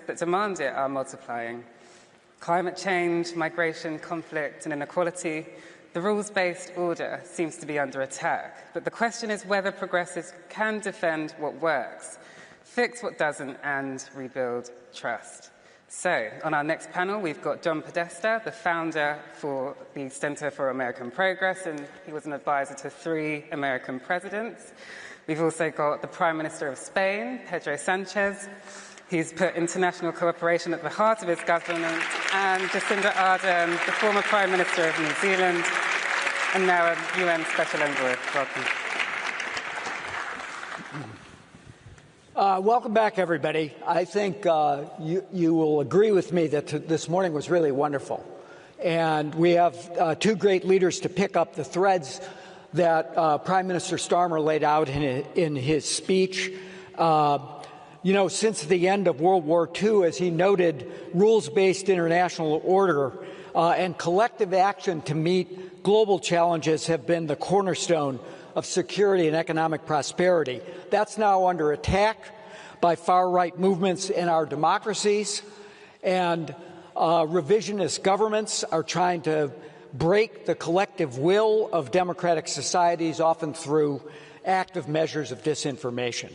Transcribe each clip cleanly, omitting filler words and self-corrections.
that demand it are multiplying. Climate change, migration, conflict and inequality, the rules-based order seems to be under attack. But the question is whether progressives can defend what works, fix what doesn't and rebuild trust. So, on our next panel, we've got John Podesta, the founder for the Center for American Progress, and he was an advisor to 3 American presidents. We've also got the Prime Minister of Spain, Pedro Sánchez. He's put international cooperation at the heart of his government, and Jacinda Ardern, the former Prime Minister of New Zealand, and now a UN Special Envoy. Welcome. Welcome back, everybody. I think you will agree with me that this morning was really wonderful. And we have 2 great leaders to pick up the threads that Prime Minister Starmer laid out in his speech. You know, since the end of World War II, as he noted, rules-based international order and collective action to meet global challenges have been the cornerstone of security and economic prosperity. That's now under attack by far-right movements in our democracies, and revisionist governments are trying to break the collective will of democratic societies, often through active measures of disinformation.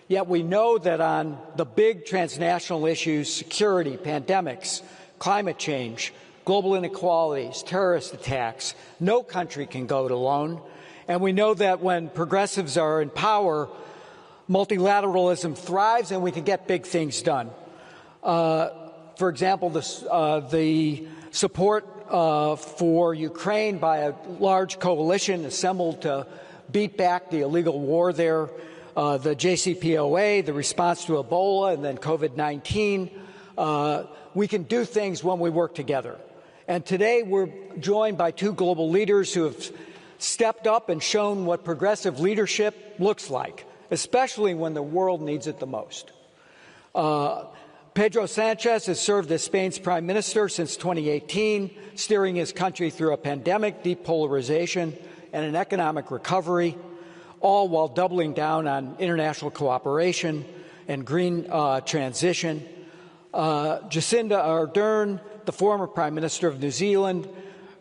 Yet we know that on the big transnational issues, security, pandemics, climate change, global inequalities, terrorist attacks, no country can go it alone. And we know that when progressives are in power, multilateralism thrives and we can get big things done. For example, the support for Ukraine by a large coalition assembled to beat back the illegal war there, the JCPOA, the response to Ebola, and then COVID-19. We can do things when we work together. And today we're joined by 2 global leaders who have stepped up and shown what progressive leadership looks like, especially when the world needs it the most. Pedro Sánchez has served as Spain's Prime Minister since 2018, steering his country through a pandemic, deep polarization, and an economic recovery, all while doubling down on international cooperation and green transition. Jacinda Ardern, the former Prime Minister of New Zealand,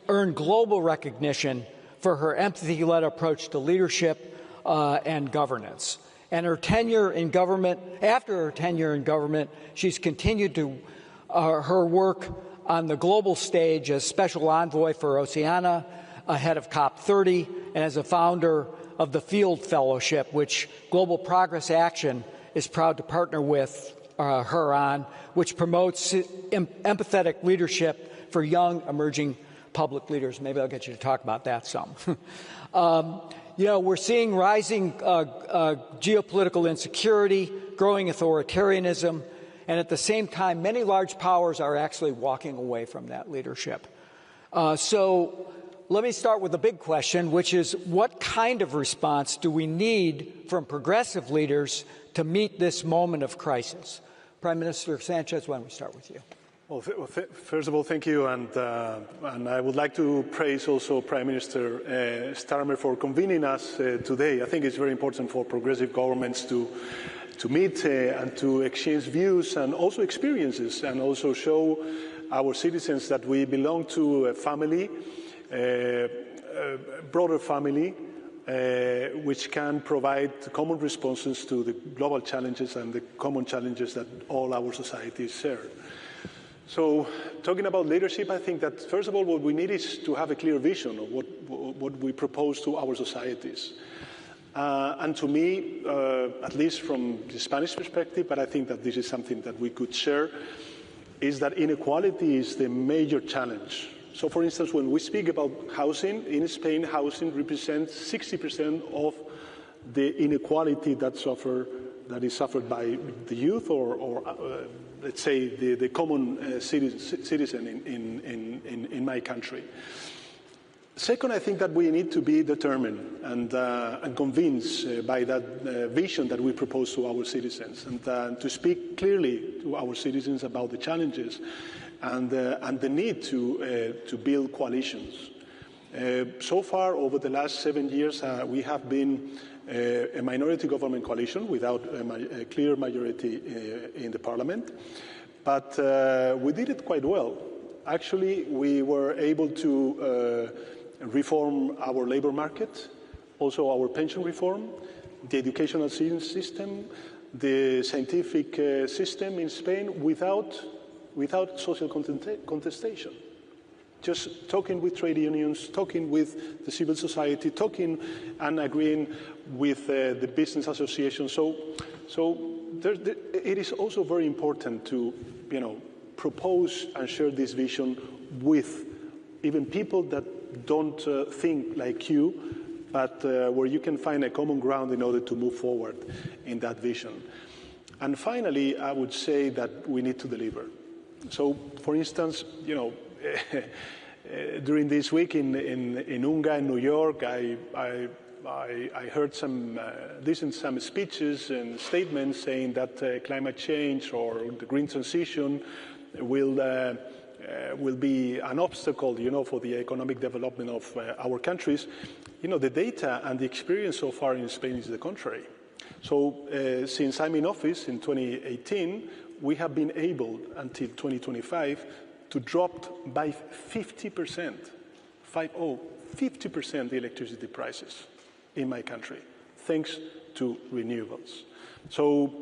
earned global recognition for her empathy-led approach to leadership and governance. And her tenure in government, after her tenure in government, she's continued to her work on the global stage as Special Envoy for Oceania, ahead of COP30, and as a founder of the Field Fellowship, which Global Progress Action is proud to partner with her on, which promotes empathetic leadership for young, emerging public leaders. Maybe I'll get you to talk about that some. You know, we're seeing rising geopolitical insecurity, growing authoritarianism, and at the same time, many large powers are actually walking away from that leadership. So let me start with the big question, which is what kind of response do we need from progressive leaders to meet this moment of crisis? Prime Minister Sánchez, why don't we start with you? Well, first of all, thank you, and I would like to praise also Prime Minister Starmer for convening us today. I think it's very important for progressive governments to meet and to exchange views and also experiences, and also show our citizens that we belong to a family, a broader family, which can provide common responses to the global challenges and the common challenges that all our societies share. So, talking about leadership, I think that, first of all, what we need is to have a clear vision of what we propose to our societies. And to me, at least from the Spanish perspective, but I think that this is something that we could share, is that inequality is the major challenge. So, for instance, when we speak about housing, in Spain, housing represents 60% of the inequality that is suffered by the youth or let's say, the common citizen in my country. Second, I think that we need to be determined and convinced by that vision that we propose to our citizens, and to speak clearly to our citizens about the challenges and the need to build coalitions. So far, over the last 7 years, we have been a minority government coalition without a clear majority in the parliament. But we did it quite well. Actually, we were able to reform our labor market, also our pension reform, the educational system, the scientific system in Spain without social contestation. Just talking with trade unions, talking with the civil society, talking and agreeing with the business association. So it is also very important to, propose and share this vision with even people that don't think like you, but where you can find a common ground in order to move forward in that vision. And finally, I would say that we need to deliver. So, for instance, during this week in UNGA in New York, I heard some speeches and statements saying that climate change or the green transition will be an obstacle, for the economic development of our countries. The data and the experience so far in Spain is the contrary. So since I'm in office in 2018, we have been able, until 2025, to drop by 50%, 50% the electricity prices in my country, thanks to renewables. So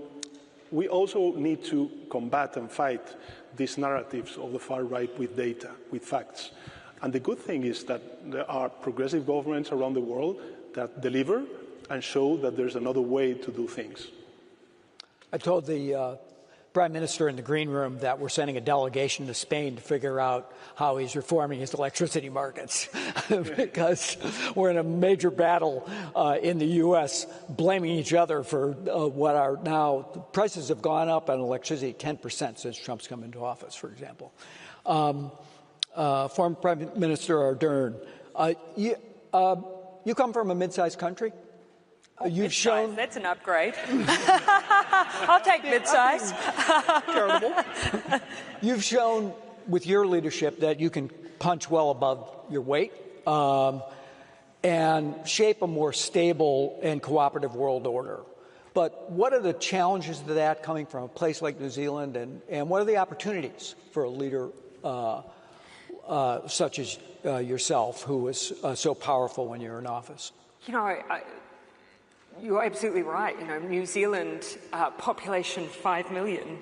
we also need to combat and fight these narratives of the far right with data, with facts. And the good thing is that there are progressive governments around the world that deliver and show that there's another way to do things. I told the Prime Minister in the green room that we're sending a delegation to Spain to figure out how he's reforming his electricity markets because we're in a major battle in the U.S. blaming each other for what are now prices have gone up on electricity 10% since Trump's come into office, for example. Former Prime Minister Ardern, you come from a mid-sized country. You've shown that's an upgrade. I'll take mid-size. Charitable. You've shown with your leadership that you can punch well above your weight and shape a more stable and cooperative world order. But what are the challenges to that coming from a place like New Zealand, and what are the opportunities for a leader such as yourself, who was so powerful when you were in office? You're absolutely right. New Zealand, population 5 million,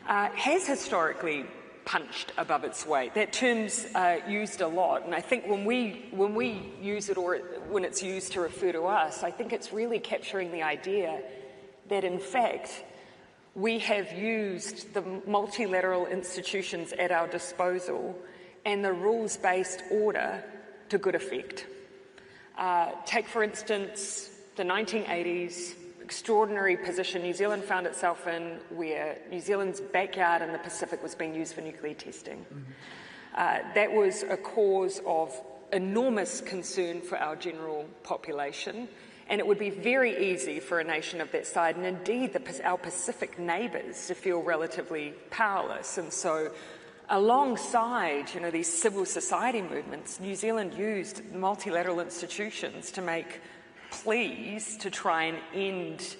has historically punched above its weight. That term's used a lot, and I think when we use it, or when it's used to refer to us, I think it's really capturing the idea that, in fact, we have used the multilateral institutions at our disposal and the rules-based order to good effect. Take, for instance, the 1980s, extraordinary position New Zealand found itself in, where New Zealand's backyard in the Pacific was being used for nuclear testing. That was a cause of enormous concern for our general population, and it would be very easy for a nation of that size, and indeed our Pacific neighbours, to feel relatively powerless. And so alongside, these civil society movements, New Zealand used multilateral institutions to make pleas to try and end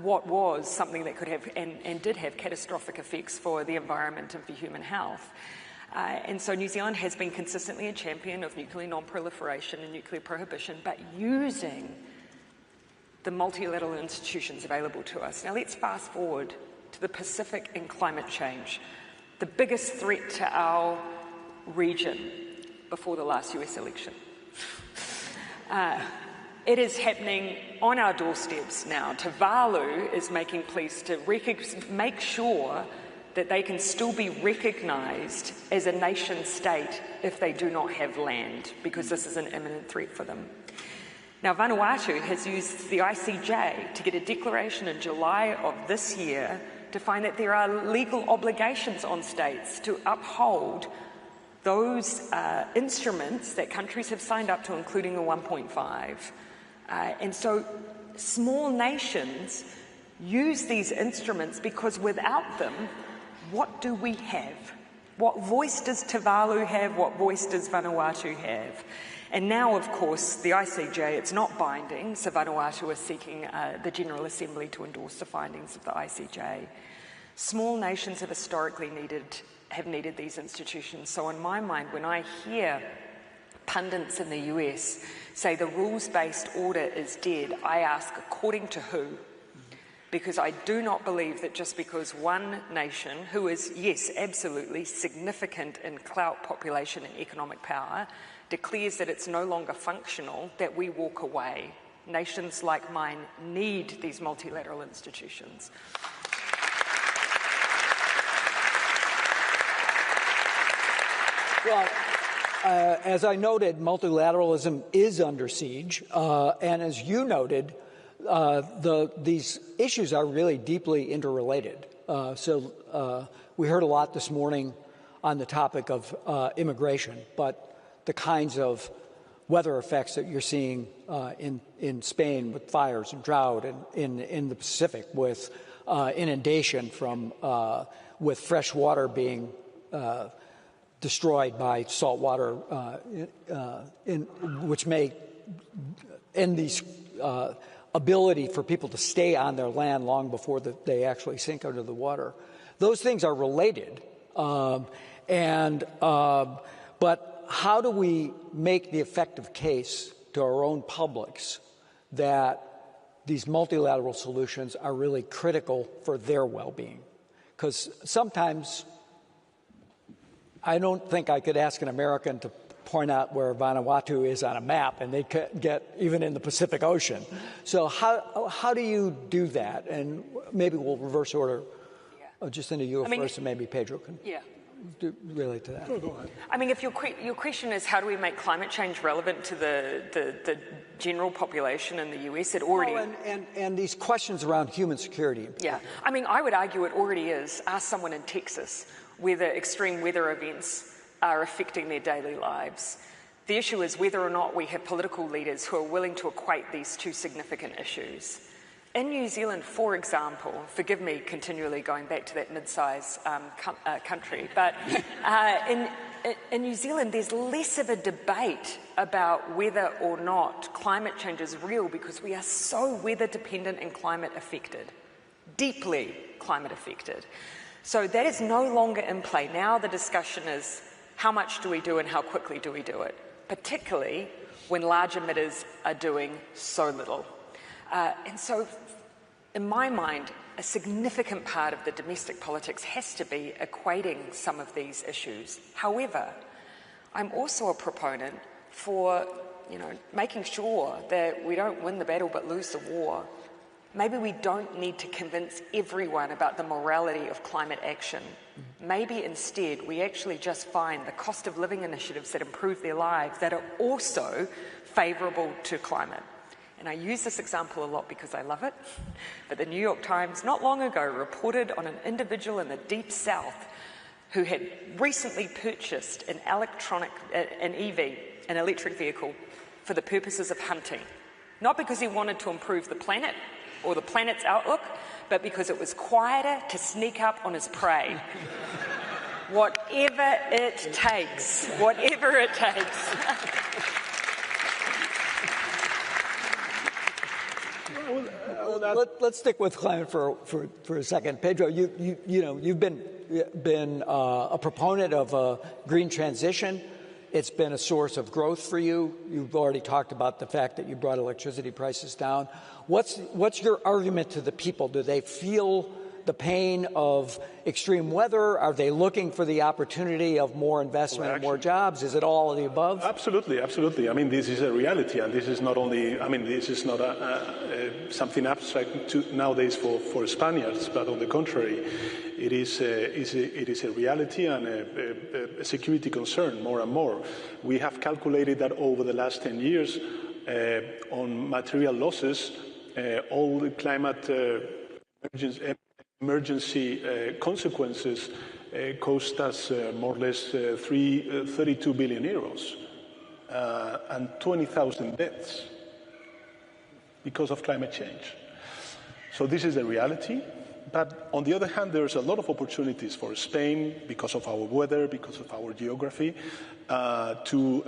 what was something that could have and did have catastrophic effects for the environment and for human health. And so New Zealand has been consistently a champion of nuclear non-proliferation and nuclear prohibition, but using the multilateral institutions available to us. Now let's fast forward to the Pacific and climate change, the biggest threat to our region before the last US election. It is happening on our doorsteps now. Tuvalu is making pleas to make sure that they can still be recognised as a nation state if they do not have land, because this is an imminent threat for them. Now, Vanuatu has used the ICJ to get a declaration in July of this year to find that there are legal obligations on states to uphold those instruments that countries have signed up to, including the 1.5. And so small nations use these instruments because without them, what do we have? What voice does Tuvalu have? What voice does Vanuatu have? And now, of course, the ICJ, it's not binding, so Vanuatu are seeking the General Assembly to endorse the findings of the ICJ. Small nations have historically needed these institutions. So in my mind, when I hear pundits in the US say the rules-based order is dead, I ask, according to who? Because I do not believe that just because one nation, who is, yes, absolutely significant in clout, population and economic power, declares that it's no longer functional, that we walk away. Nations like mine need these multilateral institutions. Well, as I noted, multilateralism is under siege, and as you noted, these issues are really deeply interrelated. We heard a lot this morning on the topic of immigration, but the kinds of weather effects that you're seeing in Spain with fires and drought, and in the Pacific with inundation with fresh water being destroyed by salt water, which may end these ability for people to stay on their land long before they actually sink under the water. Those things are related, but how do we make the effective case to our own publics that these multilateral solutions are really critical for their well-being? Because sometimes I don't think I could ask an American to point out where Vanuatu is on a map, and they could get even in the Pacific Ocean. So how do you do that? And maybe we'll reverse order. Jacinda, you first, and maybe Pedro can relate to that. Go ahead. I mean, if your question is how do we make climate change relevant to the general population in the US, it already... and these questions around human security. Yeah. I mean, I would argue it already is. Ask someone in Texas whether extreme weather events are affecting their daily lives. The issue is whether or not we have political leaders who are willing to equate these two significant issues. In New Zealand, for example, forgive me continually going back to that mid-size country, but in New Zealand there's less of a debate about whether or not climate change is real because we are so weather dependent and climate affected, deeply climate affected. So that is no longer in play. Now the discussion is how much do we do and how quickly do we do it, particularly when large emitters are doing so little. And so, in my mind, a significant part of the domestic politics has to be equating some of these issues. However, I'm also a proponent for, making sure that we don't win the battle but lose the war. Maybe we don't need to convince everyone about the morality of climate action. Maybe instead we actually just find the cost of living initiatives that improve their lives that are also favourable to climate. And I use this example a lot because I love it, but the New York Times not long ago reported on an individual in the Deep South who had recently purchased an EV, an electric vehicle, for the purposes of hunting. Not because he wanted to improve the planet or the planet's outlook, but because it was quieter to sneak up on his prey. Whatever it takes, whatever it takes. Let's stick with climate for a second. Pedro, you've been a proponent of a green transition. It's been a source of growth for you. You've already talked about the fact that you brought electricity prices down. What's your argument to the people? Do they feel the pain of extreme weather? Are they looking for the opportunity of more investment and more jobs? Is it all of the above? Absolutely, absolutely. I mean, this is a reality, and this is not only, this is not something abstract nowadays for Spaniards, but on the contrary, it is a reality and a security concern more and more. We have calculated that over the last 10 years on material losses, all the climate emergency consequences cost us more or less 32 billion euros and 20,000 deaths because of climate change. So this is the reality. But on the other hand, there's a lot of opportunities for Spain because of our weather, because of our geography, to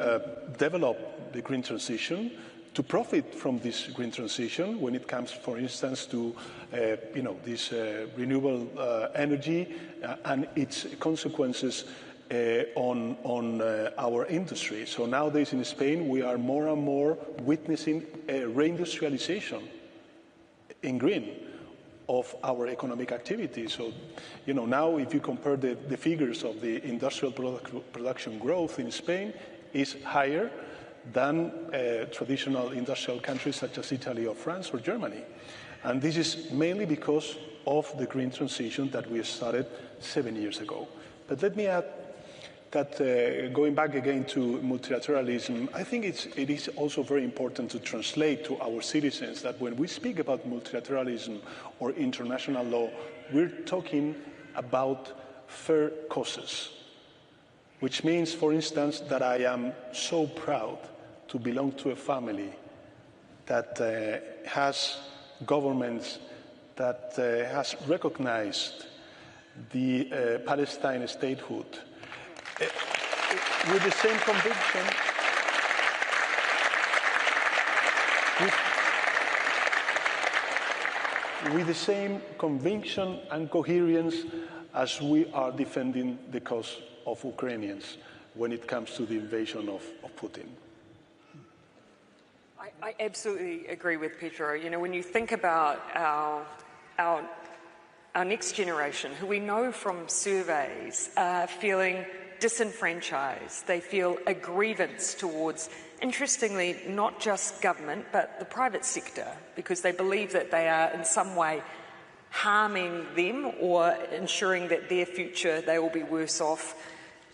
develop the green transition, to profit from this green transition when it comes, for instance, to this renewable energy and its consequences on our industry. So nowadays in Spain, we are more and more witnessing a reindustrialization in green of our economic activity. So, now if you compare the figures of the industrial production growth in Spain is higher than traditional industrial countries such as Italy or France or Germany. And this is mainly because of the green transition that we started 7 years ago. But let me add that going back again to multilateralism, I think it is also very important to translate to our citizens that when we speak about multilateralism or international law, we're talking about fair causes, which means, for instance, that I am so proud to belong to a family that has governments that has recognized the Palestine statehood with the same conviction, with the same conviction and coherence as we are defending the cause of Ukrainians when it comes to the invasion of Putin. I absolutely agree with Pedro. When you think about our next generation, who we know from surveys are feeling disenfranchised, they feel a grievance towards, interestingly, not just government, but the private sector, because they believe that they are in some way harming them or ensuring that their future, they will be worse off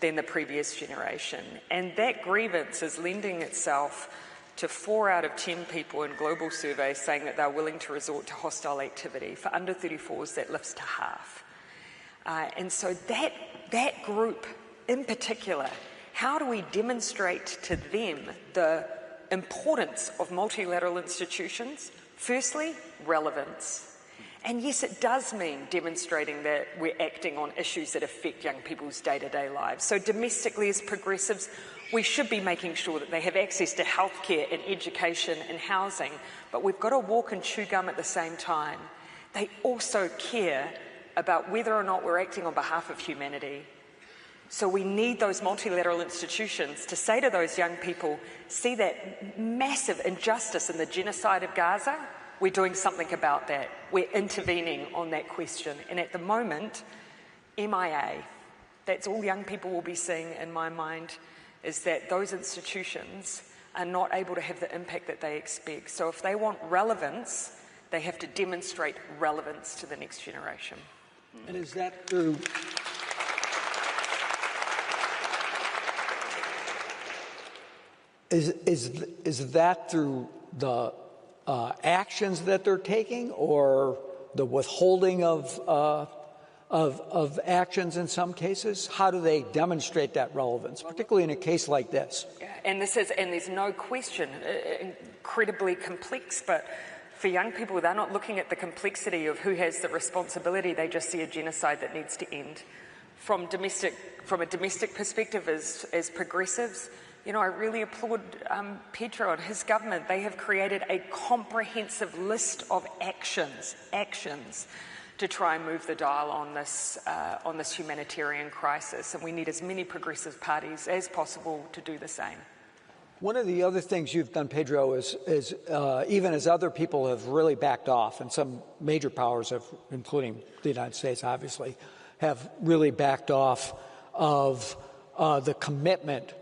than the previous generation. And that grievance is lending itself to 4 out of 10 people in global surveys saying that they're willing to resort to hostile activity. For under 34s, that lifts to half. And so that group in particular, how do we demonstrate to them the importance of multilateral institutions? Firstly, relevance. And yes, it does mean demonstrating that we're acting on issues that affect young people's day-to-day lives. So domestically, as progressives, we should be making sure that they have access to healthcare and education and housing, but we've got to walk and chew gum at the same time. They also care about whether or not we're acting on behalf of humanity. So we need those multilateral institutions to say to those young people, see that massive injustice in the genocide of Gaza? We're doing something about that. We're intervening on that question. And at the moment, MIA, that's all young people will be seeing in my mind, is that those institutions are not able to have the impact that they expect. So if they want relevance, they have to demonstrate relevance to the next generation. And is that through... Is that through the actions that they're taking, or the withholding of actions in some cases? How do they demonstrate that relevance, particularly in a case like this? And there's no question, incredibly complex, but for young people, they're not looking at the complexity of who has the responsibility. They just see a genocide that needs to end. From a domestic perspective, as progressives, I really applaud Pedro and his government. They have created a comprehensive list of actions to try and move the dial on this humanitarian crisis. And we need as many progressive parties as possible to do the same. One of the other things you've done, Pedro, is even as other people have really backed off, and some major powers have, including the United States, obviously, have really backed off of the commitment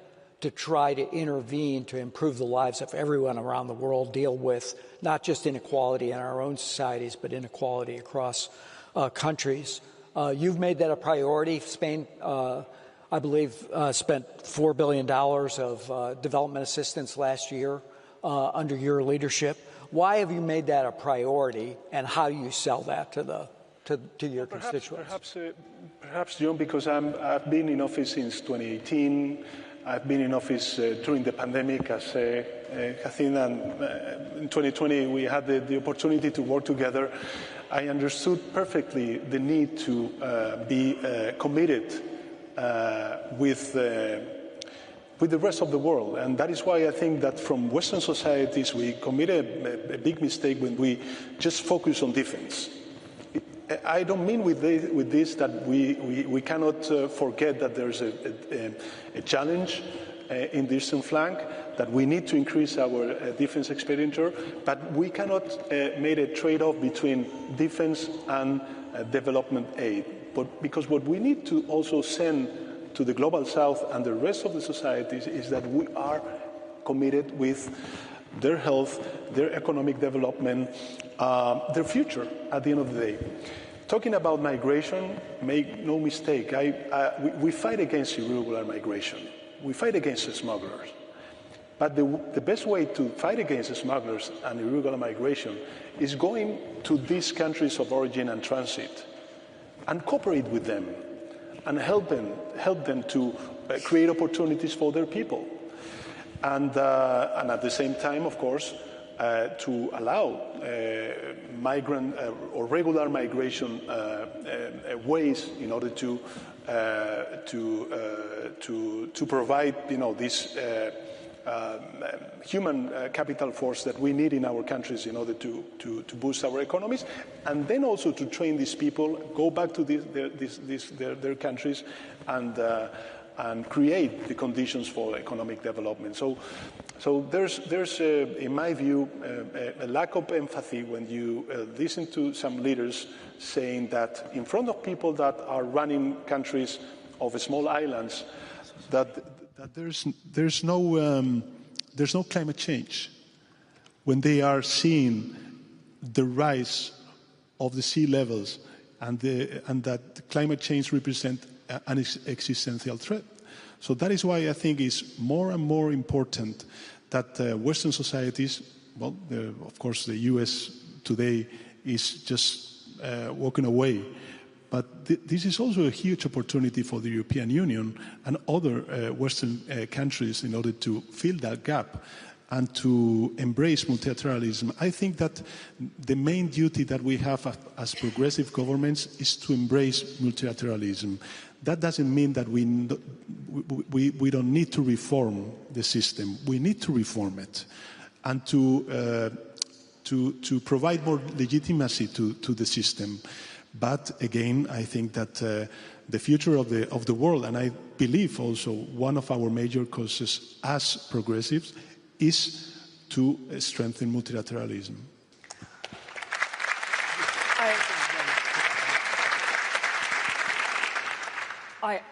to try to intervene to improve the lives of everyone around the world, deal with not just inequality in our own societies, but inequality across countries. You've made that a priority. Spain, I believe, spent $4 billion of development assistance last year under your leadership. Why have you made that a priority, and how do you sell that to your constituents? Perhaps, John, because I've been in office since 2018. I've been in office during the pandemic as Jacinta, and in 2020 we had the opportunity to work together. I understood perfectly the need to be committed with the rest of the world. And that is why I think that from Western societies we commit a big mistake when we just focus on defense. I don't mean with this that we cannot forget that there's a challenge in the eastern flank, that we need to increase our defense expenditure, but we cannot make a trade-off between defense and development aid. But because what we need to also send to the global south and the rest of the societies is that we are committed with their health, their economic development, their future at the end of the day. Talking about migration, make no mistake, we fight against irregular migration. We fight against the smugglers. But the best way to fight against the smugglers and irregular migration is going to these countries of origin and transit and cooperate with them and help them to create opportunities for their people. And at the same time, of course, to allow migrant or regular migration ways in order to provide, this human capital force that we need in our countries in order to boost our economies, and then also to train these people, go back to their countries, and create the conditions for economic development. So there's in my view, a lack of empathy when you listen to some leaders saying that in front of people that are running countries of small islands, that there's no climate change, when they are seeing the rise of the sea levels and that climate change represents an existential threat. So that is why I think it's more and more important that Western societies, of course the US today is just walking away, but this is also a huge opportunity for the European Union and other Western countries in order to fill that gap and to embrace multilateralism. I think that the main duty that we have as progressive governments is to embrace multilateralism. That doesn't mean that we don't need to reform the system. We need to reform it and to provide more legitimacy to the system. But again, I think that the future of the world, and I believe also one of our major causes as progressives, is to strengthen multilateralism.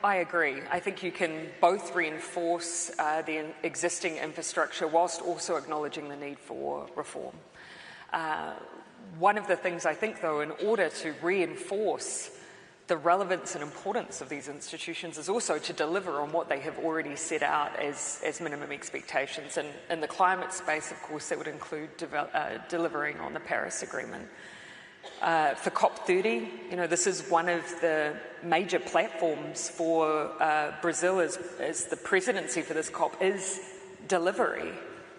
I agree. I think you can both reinforce the existing infrastructure whilst also acknowledging the need for reform. One of the things I think, though, in order to reinforce the relevance and importance of these institutions is also to deliver on what they have already set out as minimum expectations. And in the climate space, of course, that would include delivering on the Paris Agreement. For COP30, this is one of the major platforms for Brazil as the presidency for this COP is delivery.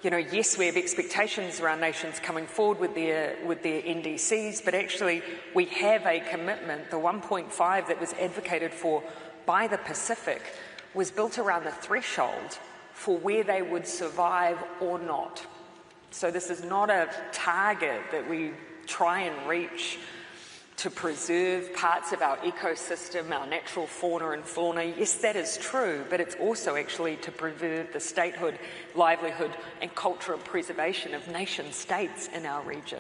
Yes, we have expectations around nations coming forward with their NDCs, but actually we have a commitment. The 1.5 that was advocated for by the Pacific was built around the threshold for where they would survive or not. So this is not a target that we try and reach to preserve parts of our ecosystem, our natural fauna and flora. Yes, that is true, but it's also actually to preserve the statehood, livelihood and cultural preservation of nation states in our region.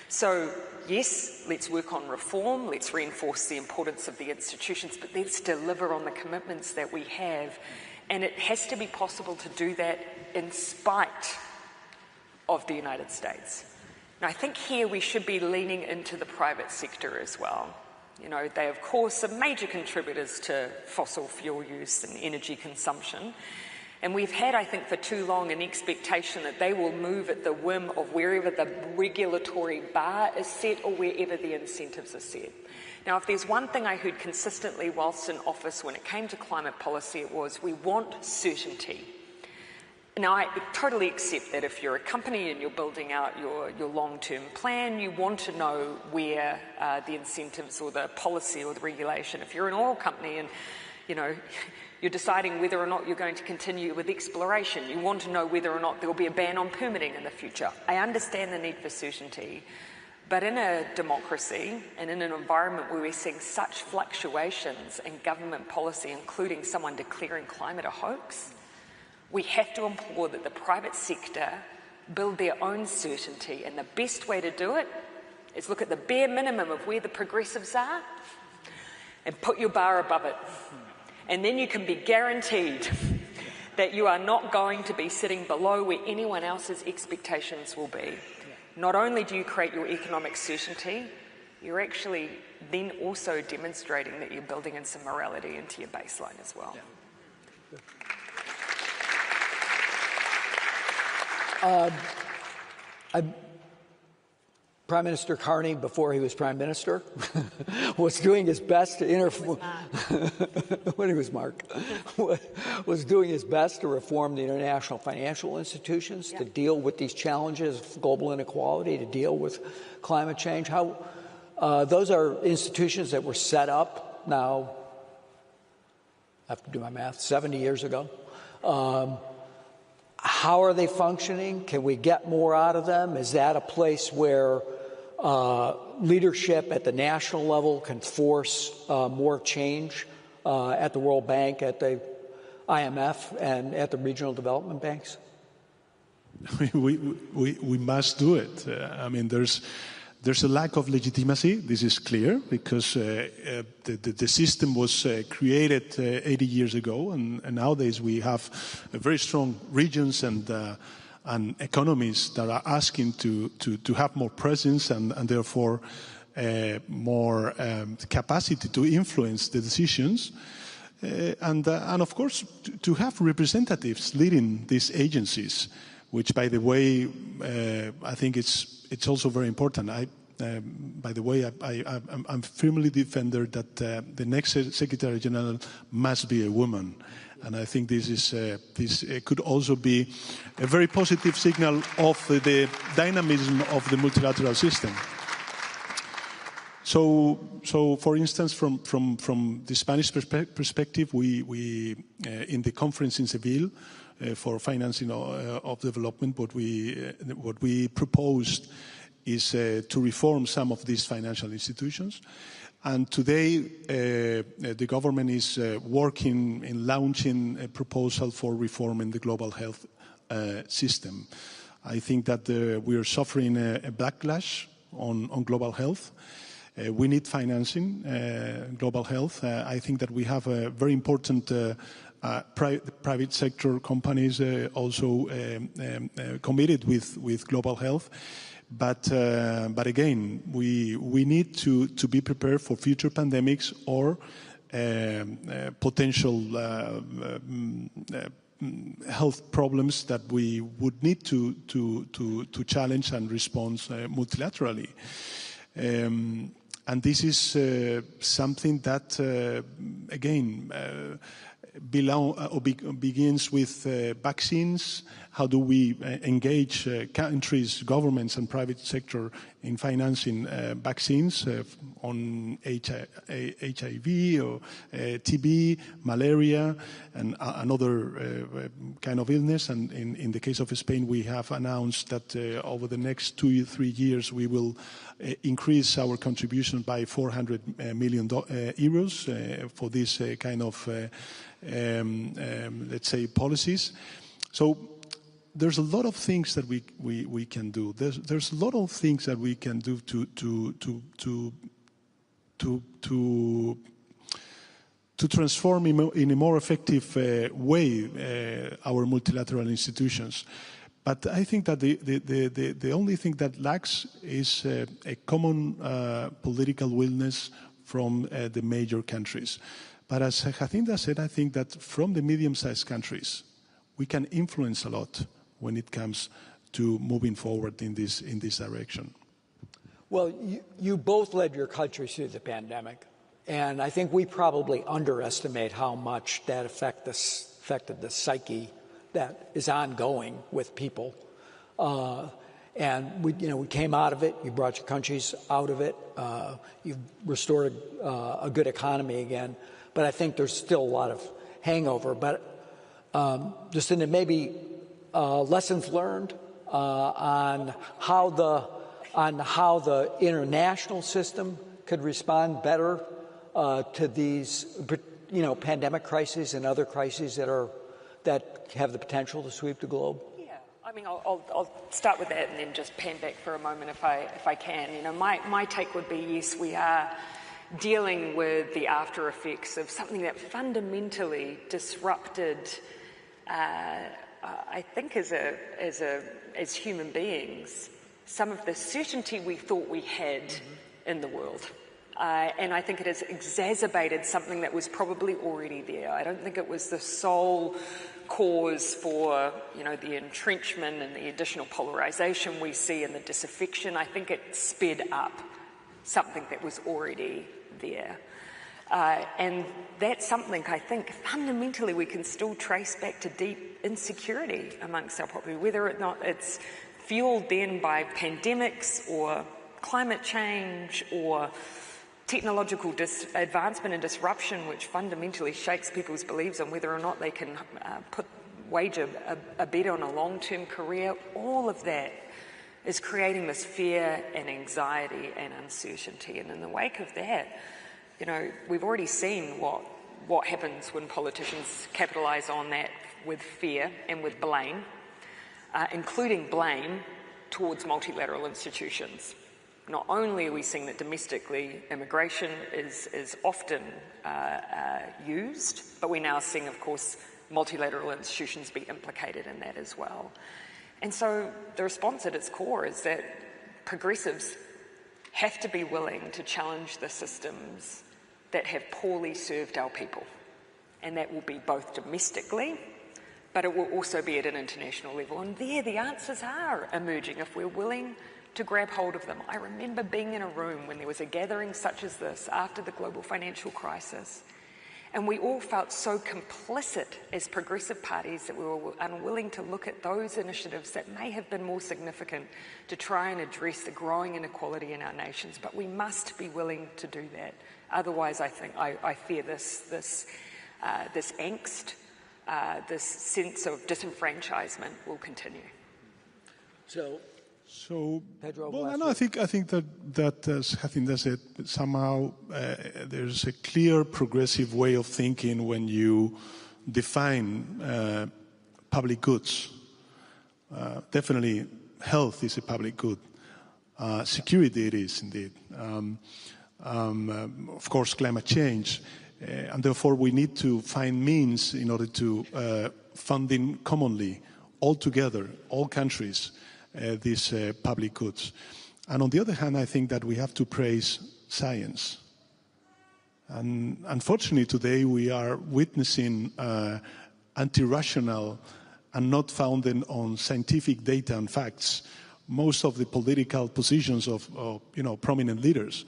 So yes, let's work on reform, let's reinforce the importance of the institutions, but let's deliver on the commitments that we have. And it has to be possible to do that in spite of the United States. Now, I think here we should be leaning into the private sector as well. They, of course, are major contributors to fossil fuel use and energy consumption. And we've had, I think, for too long an expectation that they will move at the whim of wherever the regulatory bar is set or wherever the incentives are set. Now, if there's one thing I heard consistently whilst in office when it came to climate policy, it was we want certainty. Now, I totally accept that if you're a company and you're building out your long-term plan, you want to know where the incentives or the policy or the regulation. If you're an oil company and, you know, you're deciding whether or not you're going to continue with exploration, you want to know whether or not there will be a ban on permitting in the future. I understand the need for certainty, but in a democracy and in an environment where we're seeing such fluctuations in government policy, including someone declaring climate a hoax, we have to implore that the private sector build their own certainty, and the best way to do it is look at the bare minimum of where the progressives are and put your bar above it. And then you can be guaranteed that you are not going to be sitting below where anyone else's expectations will be. Not only do you create your economic certainty, you're actually then also demonstrating that you're building in some morality into your baseline as well. Prime Minister Carney, before he was Prime Minister, was doing his best to when he was Mark, was doing his best to reform the international financial institutions to deal with these challenges of global inequality, to deal with climate change. Those are institutions that were set up now, I have to do my math, 70 years ago. How are they functioning? Can we get more out of them? Is that a place where leadership at the national level can force more change at the World Bank, at the IMF, and at the regional development banks? We must do it. I mean, there's a lack of legitimacy. This is clear because the system was created 80 years ago, and nowadays we have very strong regions and economies that are asking to have more presence and therefore more capacity to influence the decisions, and of course to have representatives leading these agencies, which, by the way, I think it's also very important. By the way, I'm firmly defender that the next Secretary General must be a woman. And I think this could also be a very positive signal of the dynamism of the multilateral system. So for instance, from the Spanish perspective, we in the conference in Seville for financing of development, what we proposed is to reform some of these financial institutions. And today, the government is working in launching a proposal for reforming the global health system. I think that we are suffering a backlash on global health. We need financing global health. I think that we have a very important private sector companies also committed with global health. But again, we need to be prepared for future pandemics or potential health problems that we would need to challenge and respond multilaterally. And this is something that again begins with vaccines. How do we engage countries, governments and private sector in financing vaccines on HIV or TB, malaria and another kind of illness? And in the case of Spain, we have announced that over the next 2-3 years we will increase our contribution by 400 million euros for this kind of let's say policies. So there's a lot of things that we can do. There's a lot of things that we can do to transform in a more effective way our multilateral institutions. But I think that the only thing that lacks is a common political willingness from the major countries. But as Jacinta said, I think that from the medium-sized countries, we can influence a lot when it comes to moving forward in this direction. Well, you both led your countries through the pandemic, and I think we probably underestimate how much that affected the psyche that is ongoing with people. And we came out of it. You brought your countries out of it. You've restored a good economy again. But I think there's still a lot of hangover. But just in maybe lessons learned on how the international system could respond better to these, pandemic crises and other crises that have the potential to sweep the globe. I mean, I'll start with that and then just pan back for a moment if I can. My take would be, yes, we are dealing with the after effects of something that fundamentally disrupted, I think, as human beings, some of the certainty we thought we had in the world. And I think it has exacerbated something that was probably already there. I don't think it was the sole cause for, the entrenchment and the additional polarization we see and the disaffection. I think it sped up something that was already there. And that's something I think fundamentally we can still trace back to deep insecurity amongst our population, whether or not it's fueled then by pandemics or climate change or technological advancement and disruption, which fundamentally shakes people's beliefs on whether or not they can wage a bet on a long-term career. All of that is creating this fear and anxiety and uncertainty. And in the wake of that, we've already seen what happens when politicians capitalise on that with fear and with blame, including blame towards multilateral institutions. Not only are we seeing that domestically immigration is often used, but we're now seeing, of course, multilateral institutions be implicated in that as well. And so the response at its core is that progressives have to be willing to challenge the systems that have poorly served our people. And that will be both domestically, but it will also be at an international level. And there the answers are emerging if we're willing to grab hold of them. I remember being in a room when there was a gathering such as this after the global financial crisis, and we all felt so complicit as progressive parties that we were unwilling to look at those initiatives that may have been more significant to try and address the growing inequality in our nations. But we must be willing to do that. Otherwise, I fear this angst, this sense of disenfranchisement will continue. So, Pedro, I think that as Jacinta said, somehow there's a clear progressive way of thinking when you define public goods. Definitely, health is a public good. Security it is indeed. Of course, climate change, and therefore we need to find means in order to funding commonly, all together, all countries. These public goods. And on the other hand, I think that we have to praise science. And unfortunately today we are witnessing anti-rational and not founded on scientific data and facts most of the political positions of prominent leaders.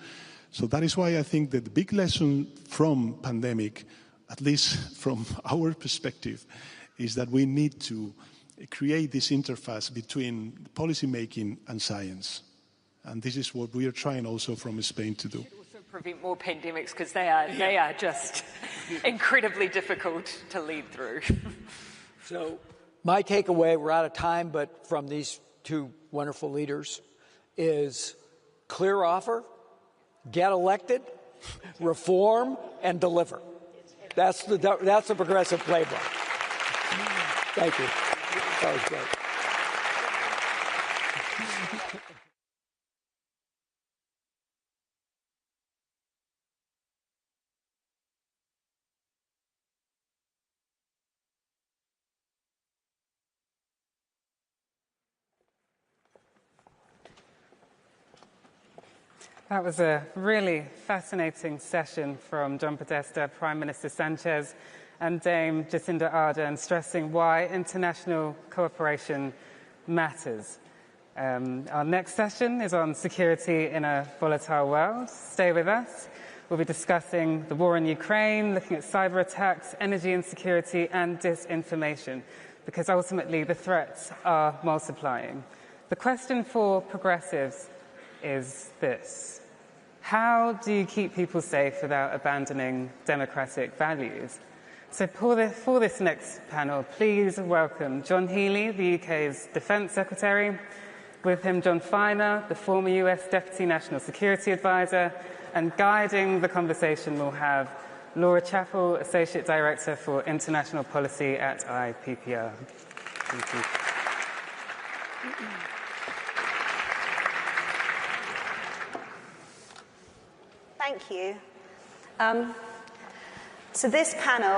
So that is why I think that the big lesson from pandemic, at least from our perspective, is that we need to create this interface between policy making and science. And this is what we are trying also from Spain to do. Also prevent more pandemics because they are just incredibly difficult to lead through. So my takeaway, we're out of time, but from these two wonderful leaders is clear offer, get elected, reform, and deliver. That's the progressive playbook. Thank you. That was great. That was a really fascinating session from John Podesta, Prime Minister Sanchez, and Dame Jacinda Ardern, stressing why international cooperation matters. Our next session is on security in a volatile world. Stay with us. We'll be discussing the war in Ukraine, looking at cyber attacks, energy insecurity, and disinformation. because ultimately the threats are multiplying. The question for progressives is this: how do you keep people safe without abandoning democratic values? So for this next panel, please welcome John Healey, the UK's Defence Secretary, with him John Feiner, the former US Deputy National Security Advisor, and guiding the conversation we'll have Laura Chappell, Associate Director for International Policy at IPPR. Thank you. Thank you. So this panel